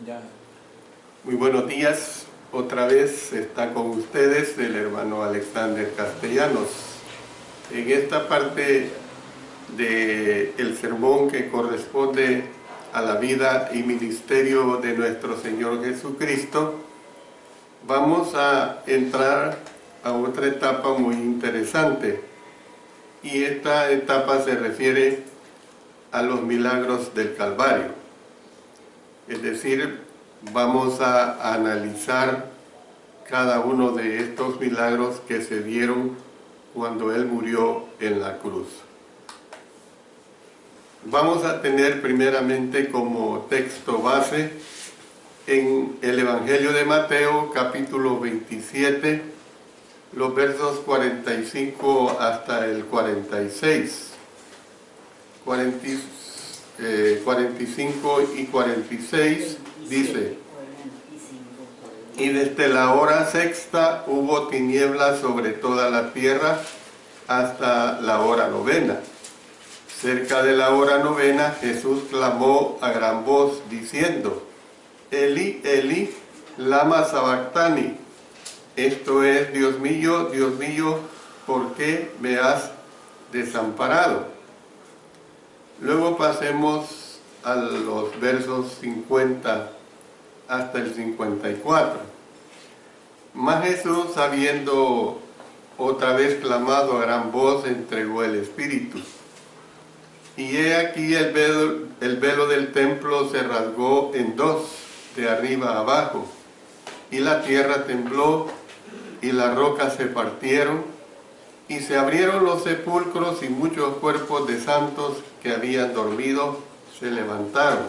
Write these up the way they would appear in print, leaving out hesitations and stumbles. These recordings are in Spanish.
Ya. Muy buenos días, otra vez está con ustedes el hermano Alexander Castellanos. En esta parte del sermón que corresponde a la vida y ministerio de nuestro Señor Jesucristo, vamos a entrar a otra etapa muy interesante. Y esta etapa se refiere a los milagros del Calvario. Es decir, vamos a analizar cada uno de estos milagros que se dieron cuando Él murió en la cruz. Vamos a tener primeramente como texto base en el Evangelio de Mateo, capítulo 27, los versos 45 hasta el 46. 45 y 46 dice: y desde la hora sexta hubo tinieblas sobre toda la tierra hasta la hora novena. Cerca de la hora novena Jesús clamó a gran voz diciendo: Eli, Eli, lama sabactani. Esto es: Dios mío, ¿por qué me has desamparado? Luego pasemos a los versos 50 hasta el 54. Mas Jesús, habiendo otra vez clamado a gran voz, entregó el Espíritu. Y he aquí el velo del templo se rasgó en dos, de arriba a abajo, y la tierra tembló, y las rocas se partieron, y se abrieron los sepulcros, y muchos cuerpos de santos que habían dormido se levantaron.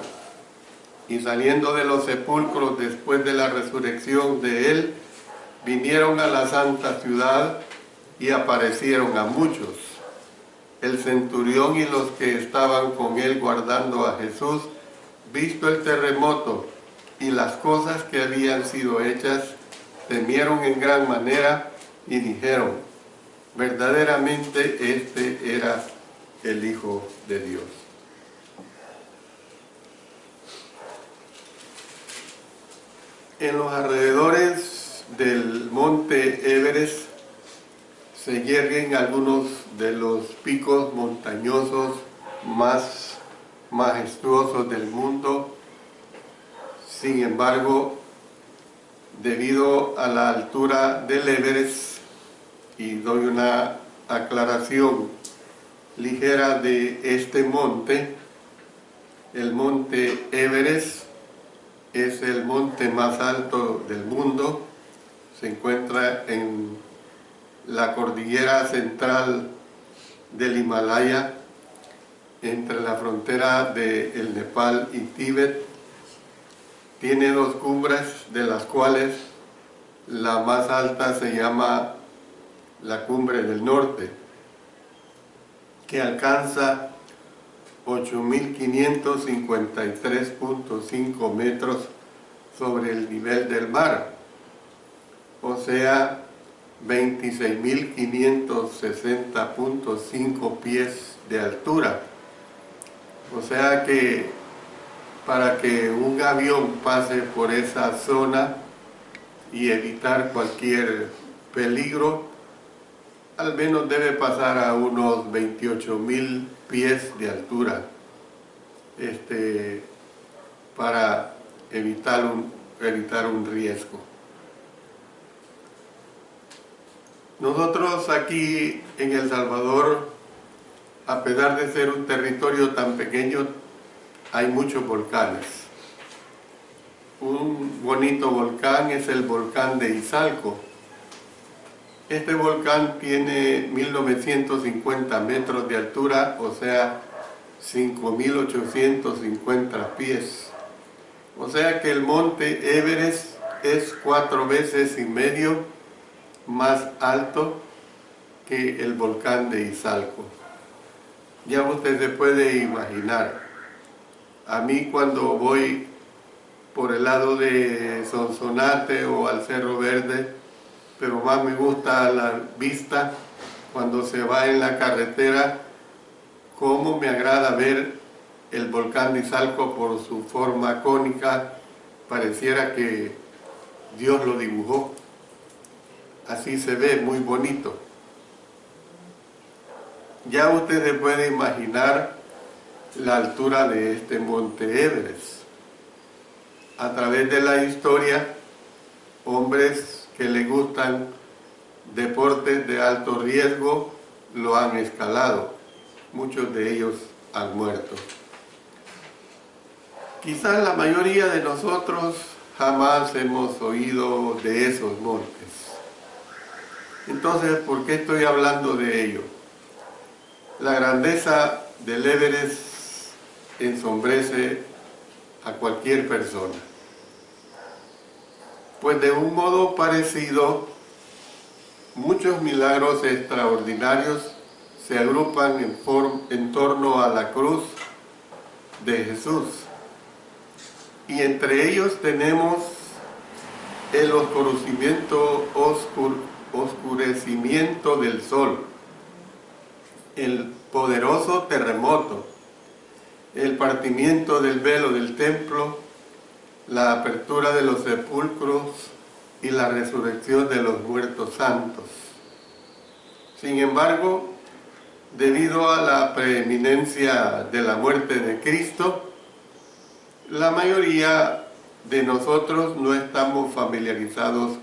Y saliendo de los sepulcros después de la resurrección de Él, vinieron a la santa ciudad y aparecieron a muchos. El centurión y los que estaban con él guardando a Jesús, visto el terremoto y las cosas que habían sido hechas, temieron en gran manera y dijeron: verdaderamente este era el Hijo de Dios. En los alrededores del monte Everest se yerguen algunos de los picos montañosos más majestuosos del mundo. Sin embargo, debido a la altura del Everest, y doy una aclaración ligera de este monte, el monte Everest es el monte más alto del mundo, se encuentra en la cordillera central del Himalaya, entre la frontera del Nepal y Tíbet. Tiene dos cumbres, de las cuales la más alta se llama la cumbre del norte, que alcanza 8.553.5 metros sobre el nivel del mar, o sea, 26.560.5 pies de altura. O sea que para que un avión pase por esa zona y evitar cualquier peligro, al menos debe pasar a unos 28.000 pies de altura, para evitar un riesgo. Nosotros aquí en El Salvador, a pesar de ser un territorio tan pequeño, hay muchos volcanes. Un bonito volcán es el volcán de Izalco. Este volcán tiene 1.950 metros de altura, o sea, 5.850 pies. O sea que el monte Everest es 4,5 veces más alto que el volcán de Izalco. Ya usted se puede imaginar. A mí, cuando voy por el lado de Sonsonate o al Cerro Verde, pero más me gusta la vista cuando se va en la carretera, cómo me agrada ver el volcán de Izalco por su forma cónica pareciera que Dios lo dibujó. Así se ve, muy bonito. Ya usted se puede imaginar la altura de este monte Everest. A través de la historia, hombres que les gustan deportes de alto riesgo lo han escalado. Muchos de ellos han muerto. Quizás la mayoría de nosotros jamás hemos oído de esos montes. Entonces, ¿por qué estoy hablando de ello? La grandeza del Everest ensombrece a cualquier persona. Pues de un modo parecido, muchos milagros extraordinarios se agrupan en torno a la cruz de Jesús. Y entre ellos tenemos el oscurecimiento del sol, el poderoso terremoto, el partimiento del velo del templo, la apertura de los sepulcros y la resurrección de los muertos santos. Sin embargo, debido a la preeminencia de la muerte de Cristo, la mayoría de nosotros no estamos familiarizados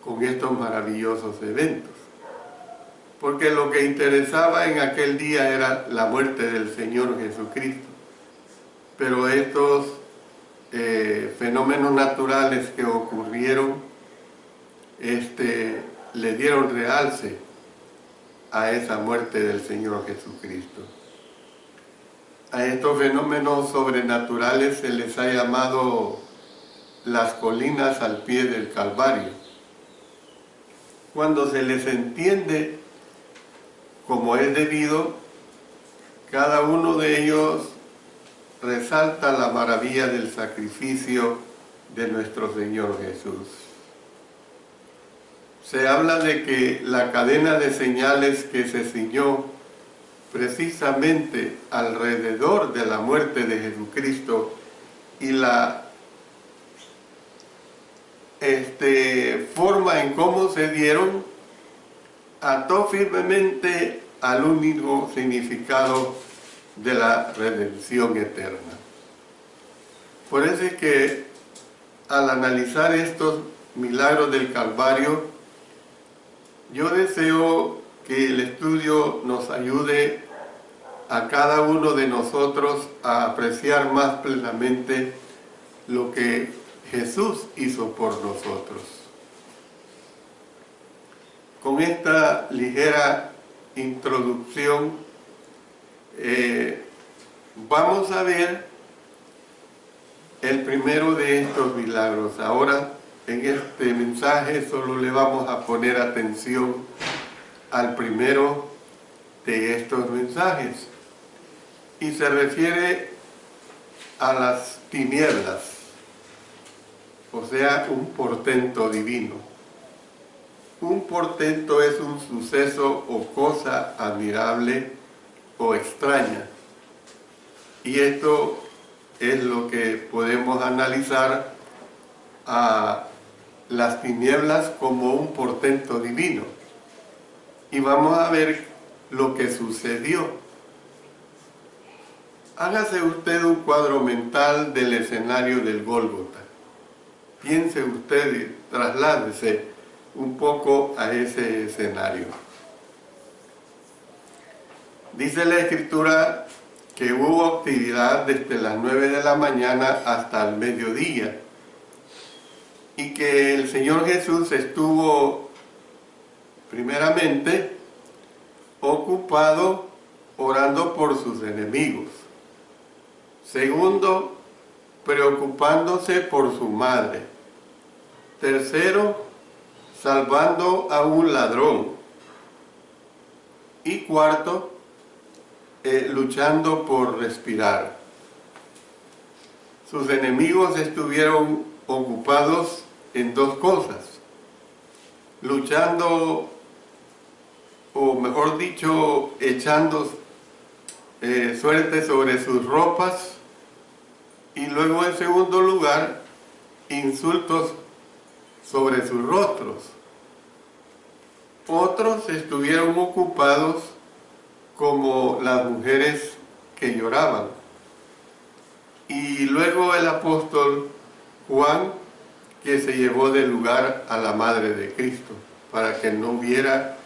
con estos maravillosos eventos, porque lo que interesaba en aquel día era la muerte del Señor Jesucristo. Pero estos fenómenos naturales que ocurrieron le dieron realce a esa muerte del Señor Jesucristo. A estos fenómenos sobrenaturales se les ha llamado las colinas al pie del Calvario. Cuando se les entiende como es debido, cada uno de ellos resalta la maravilla del sacrificio de nuestro Señor Jesús. Se habla de que la cadena de señales que se ciñó precisamente alrededor de la muerte de Jesucristo y la forma en cómo se dieron, ató firmemente al único significado de la redención eterna. Por eso es que al analizar estos milagros del Calvario, yo deseo que el estudio nos ayude a cada uno de nosotros a apreciar más plenamente lo que Jesús hizo por nosotros. Con esta ligera introducción, vamos a ver el primero de estos milagros. Ahora, en este mensaje solo le vamos a poner atención al primero de estos mensajes, y se refiere a las tinieblas, o sea, un portento divino. Un portento es un suceso o cosa admirable o extraña, y esto es lo que podemos analizar a las tinieblas como un portento divino. Y vamos a ver lo que sucedió. Hágase usted un cuadro mental del escenario del Gólgota. Piense usted y trasládese un poco a ese escenario. Dice la Escritura que hubo actividad desde las 9 de la mañana hasta el mediodía, y que el Señor Jesús estuvo primeramente ocupado orando por sus enemigos. Segundo, preocupándose por su madre. Tercero, salvando a un ladrón. Y cuarto, luchando por respirar. Sus enemigos estuvieron ocupados en dos cosas: luchando, o mejor dicho, echando suerte sobre sus ropas, y luego en segundo lugar insultos sobre sus rostros. Otros estuvieron ocupados como las mujeres que lloraban. Y luego el apóstol Juan, que se llevó del lugar a la Madre de Cristo, para que no viera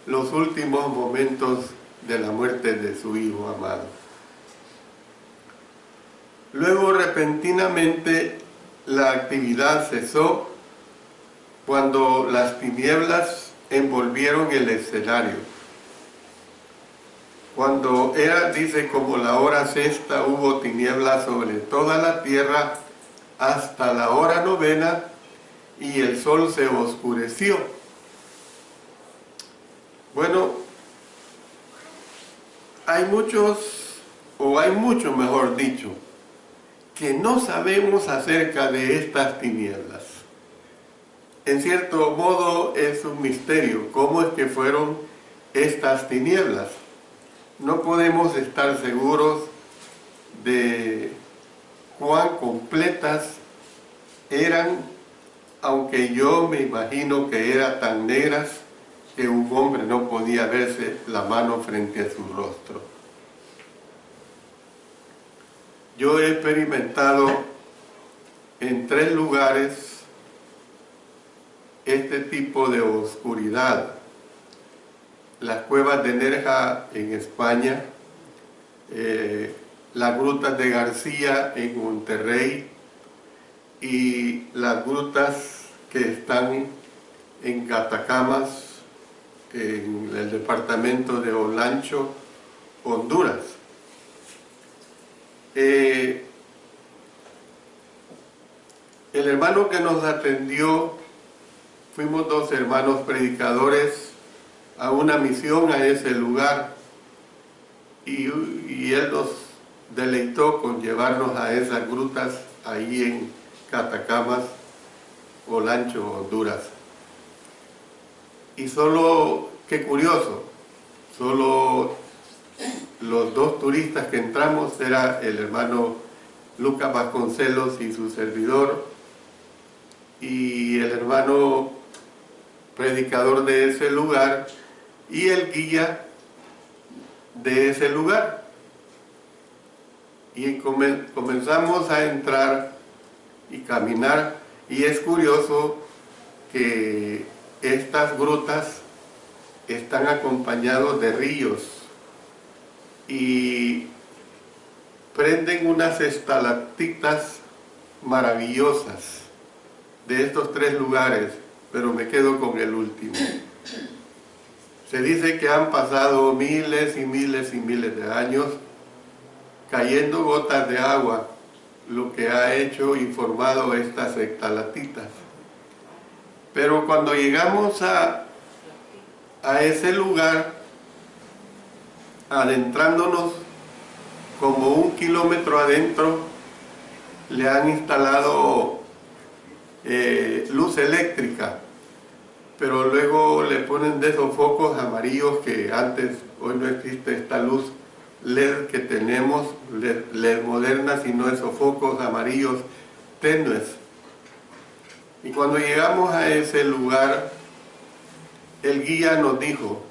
los últimos momentos de la muerte de su Hijo amado. Luego, repentinamente, la actividad cesó cuando las tinieblas envolvieron el escenario. Cuando era, dice, como la hora sexta, hubo tinieblas sobre toda la tierra hasta la hora novena, y el sol se oscureció. Bueno, hay mucho, mejor dicho, que no sabemos acerca de estas tinieblas. En cierto modo es un misterio cómo es que fueron estas tinieblas. No podemos estar seguros de cuán completas eran, aunque yo me imagino que eran tan negras que un hombre no podía verse la mano frente a su rostro. Yo he experimentado en 3 lugares este tipo de oscuridad. Las cuevas de Nerja en España, las grutas de García en Monterrey y las grutas que están en Catacamas, en el departamento de Olancho, Honduras. El hermano que nos atendió, fuimos 2 hermanos predicadores a una misión a ese lugar, y él nos deleitó con llevarnos a esas grutas ahí en Catacamas, Olancho, Honduras. Y solo, qué curioso, solo los 2 turistas que entramos era el hermano Lucas Vasconcelos y su servidor, y el hermano predicador de ese lugar y el guía de ese lugar. Y comenzamos a entrar y caminar, y es curioso que estas grutas están acompañados de ríos y prenden unas estalactitas maravillosas de estos 3 lugares, pero me quedo con el último. Se dice que han pasado miles y miles y miles de años cayendo gotas de agua, lo que ha hecho y formado estas estalactitas. Pero cuando llegamos a ese lugar, adentrándonos como 1 kilómetro adentro, le han instalado luz eléctrica, pero luego le ponen de esos focos amarillos que antes, hoy no existe esta luz LED que tenemos, LED moderna, sino esos focos amarillos tenues. Y cuando llegamos a ese lugar, el guía nos dijo: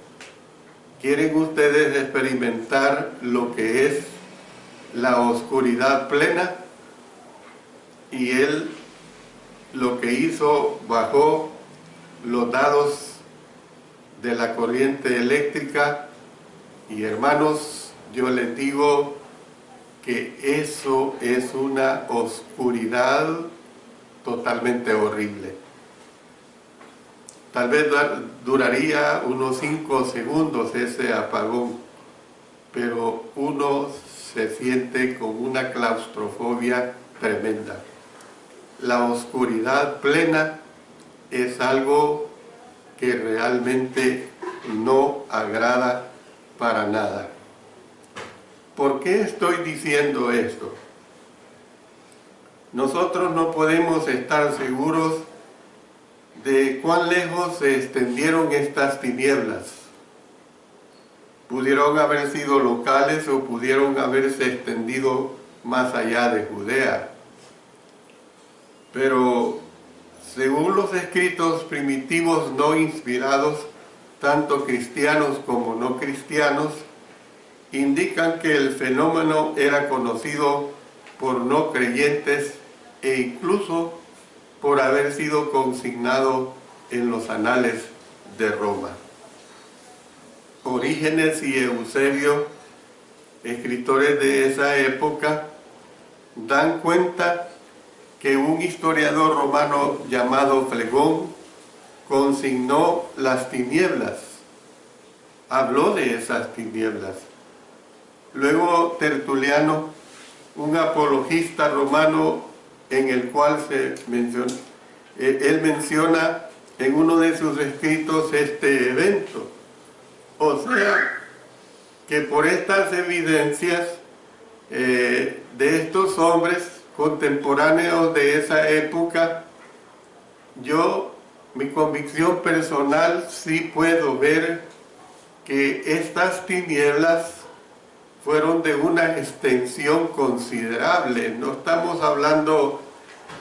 ¿quieren ustedes experimentar lo que es la oscuridad plena? Y él lo que hizo, bajó los dados de la corriente eléctrica, y hermanos, yo les digo que eso es una oscuridad totalmente horrible. Tal vez duraría unos 5 segundos ese apagón, pero uno se siente con una claustrofobia tremenda. La oscuridad plena es algo que realmente no agrada para nada. ¿Por qué estoy diciendo esto? Nosotros no podemos estar seguros de cuán lejos se extendieron estas tinieblas. Pudieron haber sido locales o pudieron haberse extendido más allá de Judea. pero según los escritos primitivos no inspirados, tanto cristianos como no cristianos, indican que el fenómeno era conocido por no creyentes e incluso por haber sido consignado en los anales de Roma. Orígenes y Eusebio, escritores de esa época, dan cuenta que un historiador romano llamado Flegón consignó las tinieblas, habló de esas tinieblas. Luego Tertuliano, un apologista romano en el cual él menciona en uno de sus escritos este evento. O sea, que por estas evidencias de estos hombres contemporáneos de esa época, mi convicción personal sí puedo ver que estas tinieblas fueron de una extensión considerable. No estamos hablando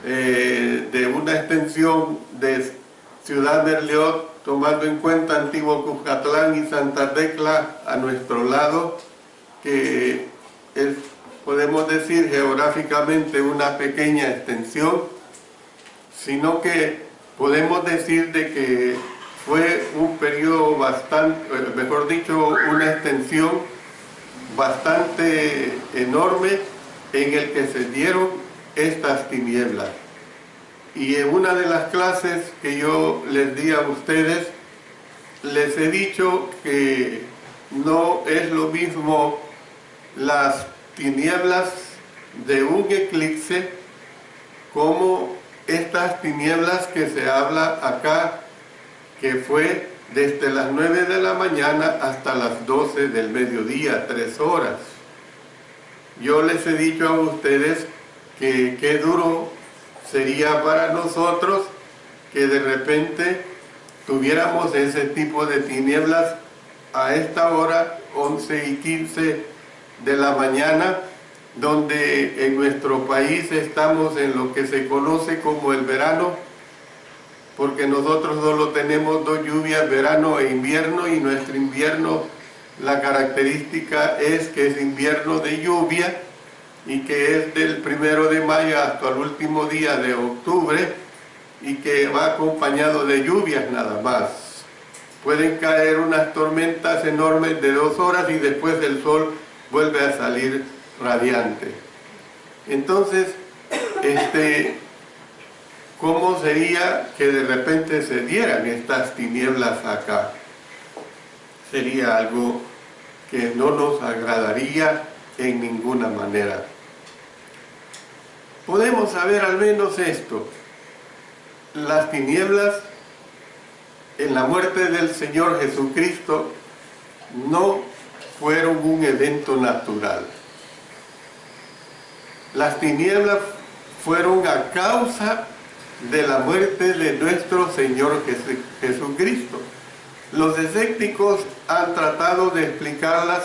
de una extensión de Ciudad Berlioz, tomando en cuenta Antiguo Cuscatlán y Santa Tecla a nuestro lado, que es, podemos decir, geográficamente una pequeña extensión, sino que podemos decir de que fue un periodo bastante, mejor dicho, una extensión bastante enorme en el que se dieron estas tinieblas. Y en una de las clases que yo les di a ustedes, les he dicho que no es lo mismo las tinieblas de un eclipse como estas tinieblas que se habla acá, que fue desde las 9 de la mañana hasta las 12 del mediodía, 3 horas. Yo les he dicho a ustedes que qué duro sería para nosotros que de repente tuviéramos ese tipo de tinieblas a esta hora, 11:15 de la mañana, donde en nuestro país estamos en lo que se conoce como el verano, porque nosotros solo tenemos 2 lluvias, verano e invierno, y nuestro invierno, la característica es que es invierno de lluvia y que es del 1 de mayo hasta el último día de octubre y que va acompañado de lluvias nada más. Pueden caer unas tormentas enormes de 2 horas y después el sol vuelve a salir radiante. Entonces, ¿cómo sería que de repente se dieran estas tinieblas acá? Sería algo que no nos agradaría en ninguna manera. Podemos saber al menos esto: las tinieblas en la muerte del Señor Jesucristo no fueron un evento natural. Las tinieblas fueron a causa de la muerte de nuestro Señor Jesucristo. Los escépticos han tratado de explicarlas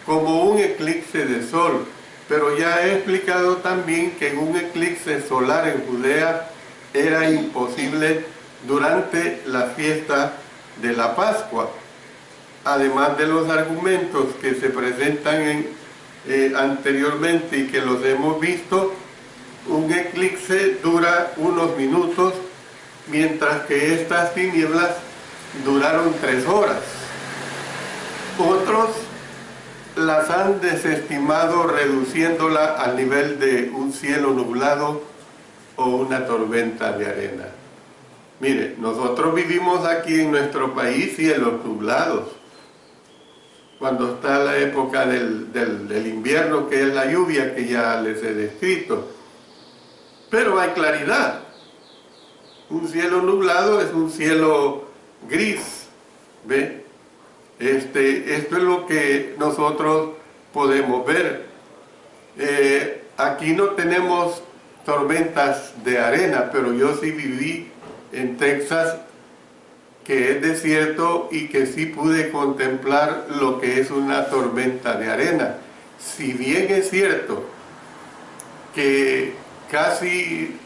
como un eclipse de sol, pero ya he explicado también que un eclipse solar en Judea era imposible durante la fiesta de la Pascua. Además de los argumentos que se presentan anteriormente y que los hemos visto, un eclipse dura unos minutos, mientras que estas tinieblas duraron 3 horas. Otros las han desestimado reduciéndola al nivel de un cielo nublado o una tormenta de arena. Mire, nosotros vivimos aquí en nuestro país cielos nublados, cuando está la época del invierno, que es la lluvia que ya les he descrito. Pero hay claridad. Un cielo nublado es un cielo gris, ¿ve? Esto es lo que nosotros podemos ver. Aquí no tenemos tormentas de arena, pero yo sí viví en Texas, que es desierto, y que sí pude contemplar lo que es una tormenta de arena. Si bien es cierto que casi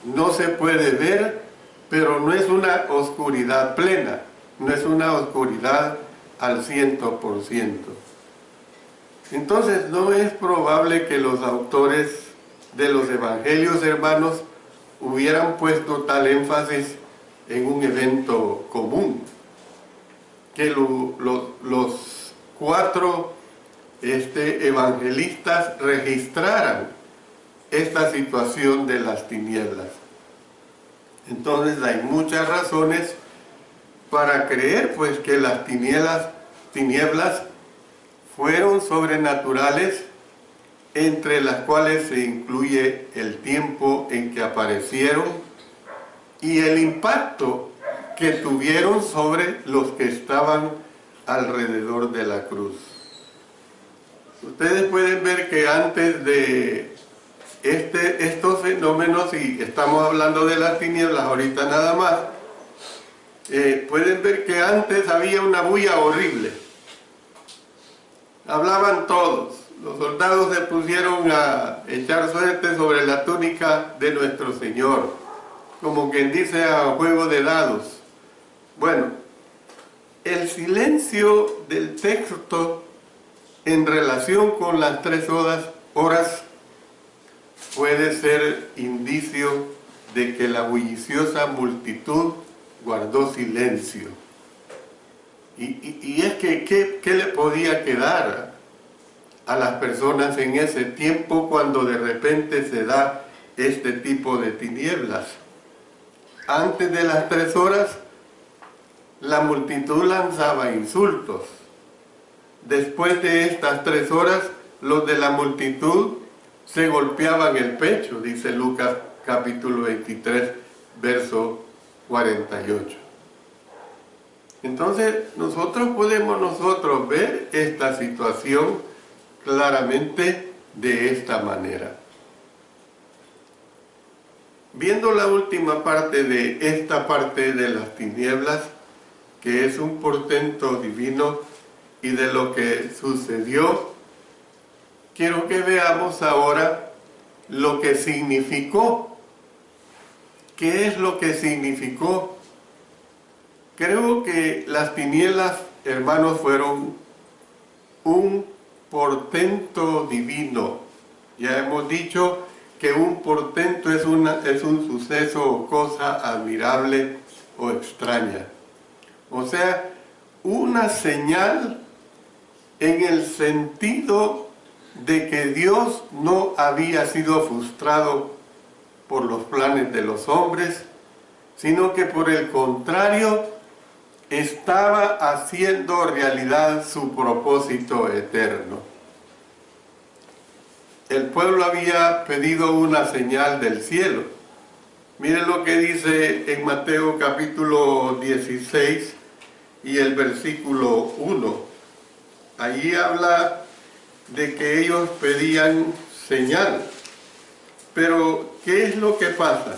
no se puede ver, pero no es una oscuridad plena, no es una oscuridad al 100%. Entonces no es probable que los autores de los evangelios, hermanos, hubieran puesto tal énfasis en un evento común, que los cuatro evangelistas registraran esta situación de las tinieblas. Entonces hay muchas razones para creer pues que las tinieblas fueron sobrenaturales, entre las cuales se incluye el tiempo en que aparecieron y el impacto que tuvieron sobre los que estaban alrededor de la cruz. Ustedes pueden ver que antes de estos fenómenos, y estamos hablando de las tinieblas ahorita nada más, pueden ver que antes había una bulla horrible. Hablaban todos. Los soldados se pusieron a echar suerte sobre la túnica de nuestro Señor, como quien dice a juego de dados. Bueno, el silencio del texto en relación con las 3 horas puede ser indicio de que la bulliciosa multitud guardó silencio. Y es que, ¿qué le podía quedar a las personas en ese tiempo cuando de repente se da este tipo de tinieblas? Antes de las 3 horas, la multitud lanzaba insultos. Después de estas 3 horas, los de la multitud se golpeaban el pecho, dice Lucas capítulo 23, verso 48. Entonces, nosotros podemos ver esta situación claramente de esta manera. Viendo la última parte de esta parte de las tinieblas, que es un portento divino y de lo que sucedió, quiero que veamos ahora lo que significó. ¿Qué es lo que significó? Creo que las tinieblas, hermanos, fueron un portento divino. Ya hemos dicho que un portento es un suceso o cosa admirable o extraña. O sea, una señal en el sentido de que Dios no había sido frustrado por los planes de los hombres, sino que por el contrario, estaba haciendo realidad su propósito eterno. El pueblo había pedido una señal del cielo. Miren lo que dice en Mateo capítulo 16 y el versículo 1. Allí habla de que ellos pedían señal. Pero, ¿qué es lo que pasa?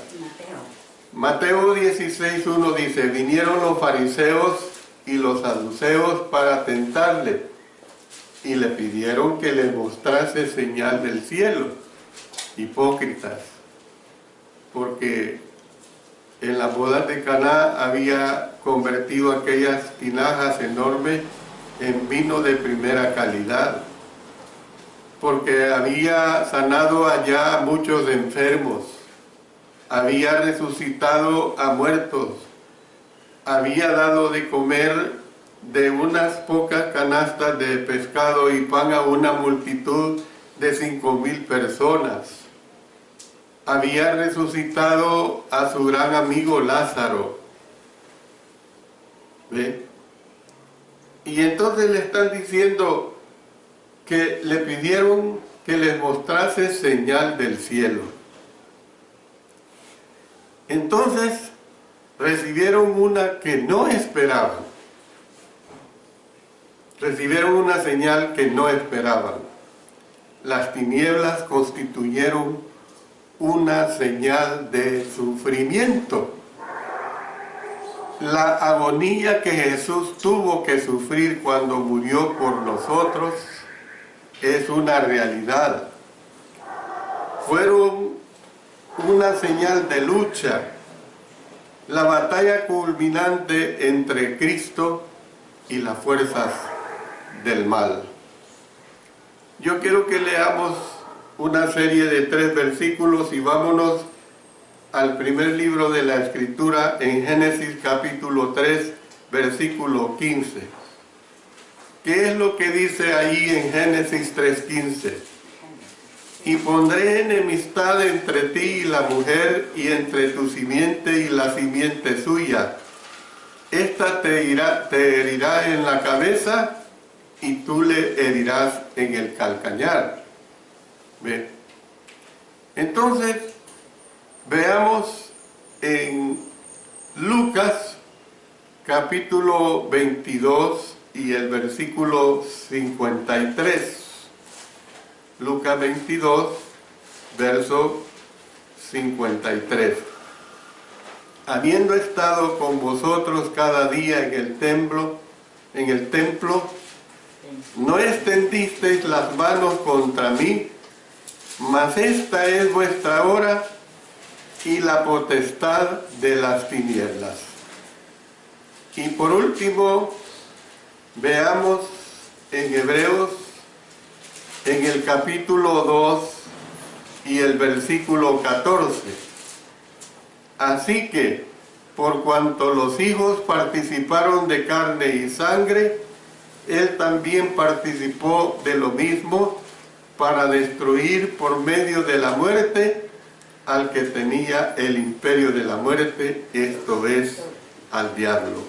Mateo 16:1 dice: vinieron los fariseos y los saduceos para tentarle, y le pidieron que les mostrase señal del cielo. Hipócritas, porque en las bodas de Caná había convertido aquellas tinajas enormes en vino de primera calidad, porque había sanado allá a muchos enfermos, había resucitado a muertos, había dado de comer de unas pocas canastas de pescado y pan a una multitud de 5,000 personas. Había resucitado a su gran amigo Lázaro. ¿Ve? Y entonces le están diciendo que le pidieron que les mostrase señal del cielo. Entonces recibieron una que no esperaban. Recibieron una señal que no esperaban. Las tinieblas constituyeron una señal de sufrimiento. La agonía que Jesús tuvo que sufrir cuando murió por nosotros es una realidad. Fueron una señal de lucha, la batalla culminante entre Cristo y las fuerzas del mal. Yo quiero que leamos una serie de 3 versículos y vámonos al primer libro de la Escritura en Génesis capítulo 3, versículo 15. ¿Qué es lo que dice ahí en Génesis 3:15? Y pondré enemistad entre ti y la mujer, y entre tu simiente y la simiente suya. Esta te herirá en la cabeza, y tú le herirás en el calcañar. ¿Ve? Entonces, veamos en Lucas capítulo 22 y el versículo 53. Lucas 22, verso 53. Habiendo estado con vosotros cada día en el templo, no extendisteis las manos contra mí, mas esta es vuestra hora y la potestad de las tinieblas. Y por último, veamos en Hebreos, en el capítulo 2 y el versículo 14. Así que, por cuanto los hijos participaron de carne y sangre, él también participó de lo mismo, para destruir por medio de la muerte al que tenía el imperio de la muerte, esto es, al diablo.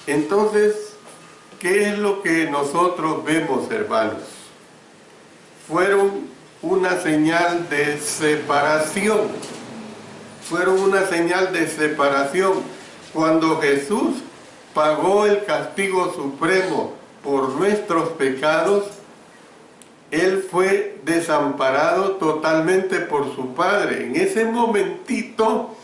Entonces, ¿qué es lo que nosotros vemos, hermanos? Fueron una señal de separación. Fueron una señal de separación. Cuando Jesús pagó el castigo supremo por nuestros pecados, Él fue desamparado totalmente por su Padre. En ese momentito,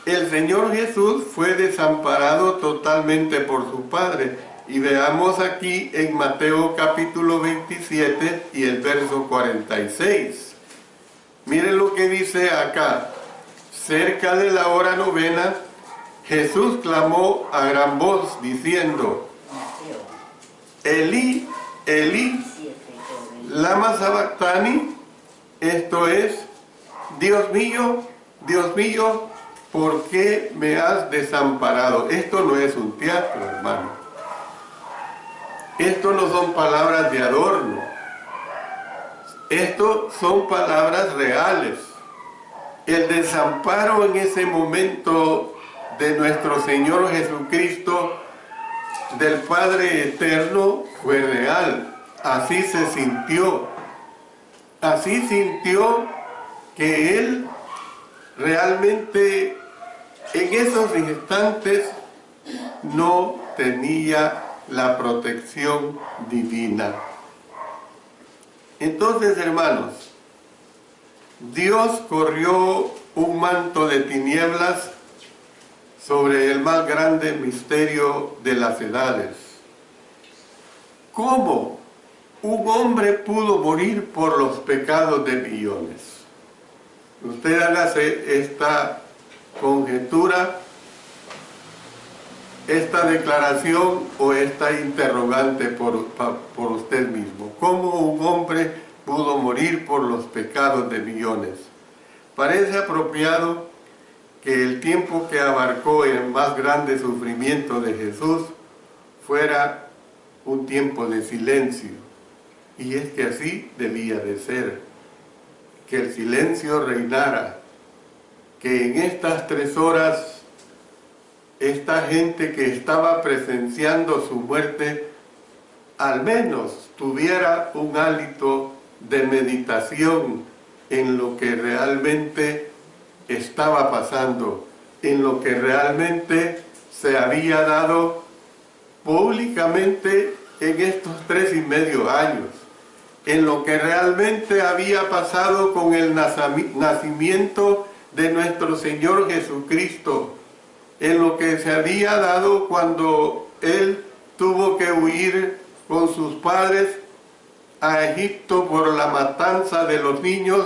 el Señor Jesús fue desamparado totalmente por su Padre. Y veamos aquí en Mateo capítulo 27 y el verso 46. Miren lo que dice acá. Cerca de la hora novena, Jesús clamó a gran voz diciendo: Elí, Elí, lama sabactani, esto es, Dios mío, ¿por qué me has desamparado? Esto no es un teatro, hermano. Esto no son palabras de adorno. Esto son palabras reales. El desamparo en ese momento de nuestro Señor Jesucristo, del Padre Eterno, fue real. Así se sintió. Así sintió que Él realmente en esos instantes no tenía la protección divina. Entonces, hermanos, Dios corrió un manto de tinieblas sobre el más grande misterio de las edades. ¿Cómo un hombre pudo morir por los pecados de millones? Usted hágase esta conjetura, esta declaración o esta interrogante por usted mismo. ¿Cómo un hombre pudo morir por los pecados de millones? Parece apropiado que el tiempo que abarcó el más grande sufrimiento de Jesús fuera un tiempo de silencio. Y es que así debía de ser, que el silencio reinara, que en estas 3 horas esta gente que estaba presenciando su muerte al menos tuviera un hálito de meditación en lo que realmente estaba pasando, en lo que realmente se había dado públicamente en estos 3,5 años, en lo que realmente había pasado con el nacimiento de nuestro Señor Jesucristo, en lo que se había dado cuando Él tuvo que huir con sus padres a Egipto por la matanza de los niños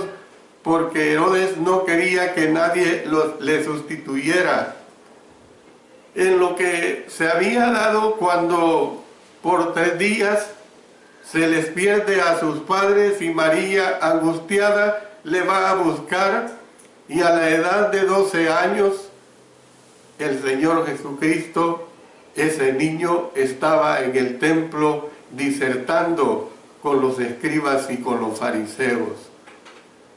porque Herodes no quería que nadie le sustituyera en lo que se había dado cuando por 3 días se les pierde a sus padres y María, angustiada, le va a buscar, y a la edad de 12 años el Señor Jesucristo, ese niño, estaba en el templo disertando con los escribas y con los fariseos.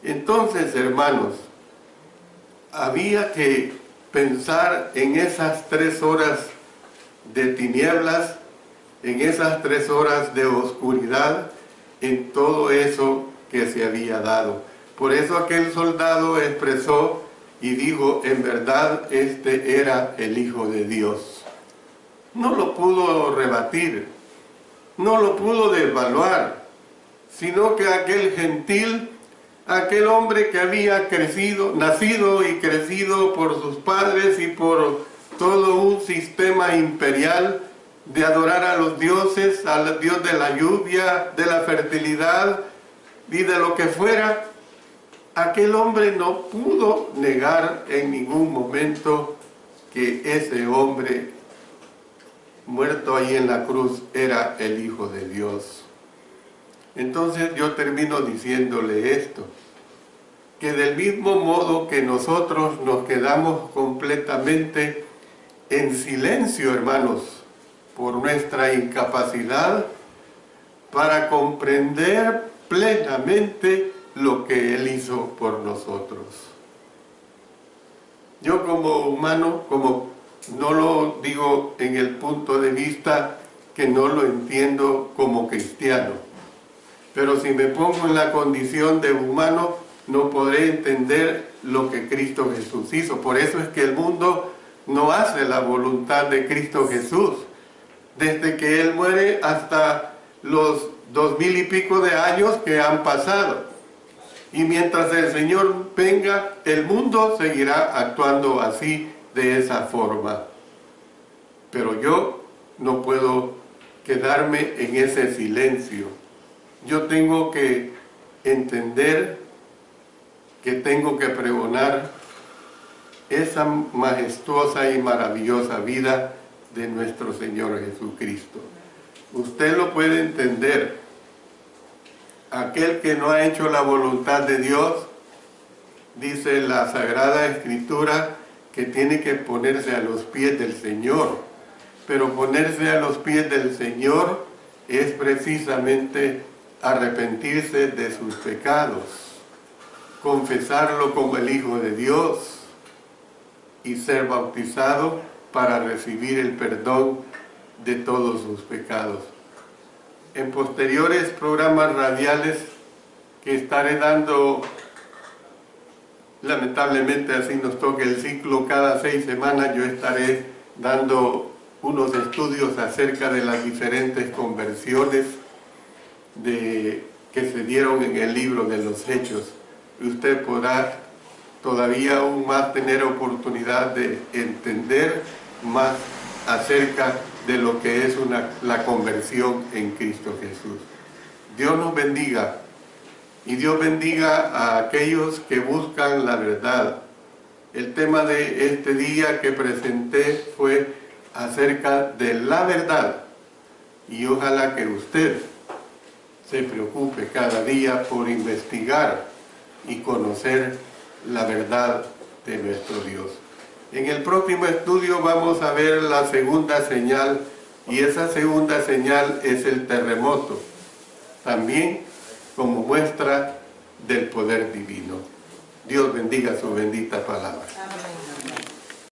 Entonces, hermanos, había que pensar en esas 3 horas de tinieblas, en esas 3 horas de oscuridad, en todo eso que se había dado. Por eso aquel soldado expresó y dijo, en verdad este era el Hijo de Dios. No lo pudo rebatir, no lo pudo devaluar, sino que aquel gentil, aquel hombre que había nacido y crecido por sus padres y por todo un sistema imperial de adorar a los dioses, al dios de la lluvia, de la fertilidad y de lo que fuera, aquel hombre no pudo negar en ningún momento que ese hombre muerto ahí en la cruz era el Hijo de Dios. Entonces yo termino diciéndole esto, que del mismo modo que nosotros nos quedamos completamente en silencio, hermanos, por nuestra incapacidad para comprender plenamente lo que Él hizo por nosotros. Yo como humano, como no lo digo en el punto de vista que no lo entiendo como cristiano, pero si me pongo en la condición de humano, no podré entender lo que Cristo Jesús hizo. Por eso es que el mundo no hace la voluntad de Cristo Jesús. Desde que Él muere hasta los 2000 y pico de años que han pasado. Y mientras el Señor venga, el mundo seguirá actuando así, de esa forma. Pero yo no puedo quedarme en ese silencio. Yo tengo que entender que tengo que pregonar esa majestuosa y maravillosa vida de nuestro Señor Jesucristo. Usted lo puede entender. Aquel que no ha hecho la voluntad de Dios, dice la Sagrada Escritura, que tiene que ponerse a los pies del Señor. Pero ponerse a los pies del Señor es precisamente arrepentirse de sus pecados, confesarlo como el Hijo de Dios y ser bautizado para recibir el perdón de todos sus pecados. En posteriores programas radiales que estaré dando, lamentablemente así nos toca el ciclo, cada 6 semanas yo estaré dando unos estudios acerca de las diferentes conversiones que se dieron en el libro de los Hechos. Y usted podrá todavía aún más tener oportunidad de entender más acerca de lo que es la conversión en Cristo Jesús. Dios nos bendiga, y Dios bendiga a aquellos que buscan la verdad. El tema de este día que presenté fue acerca de la verdad, y ojalá que usted se preocupe cada día por investigar y conocer la verdad de nuestro Dios. En el próximo estudio vamos a ver la segunda señal, y esa segunda señal es el terremoto, también como muestra del poder divino. Dios bendiga su bendita palabra. Amén.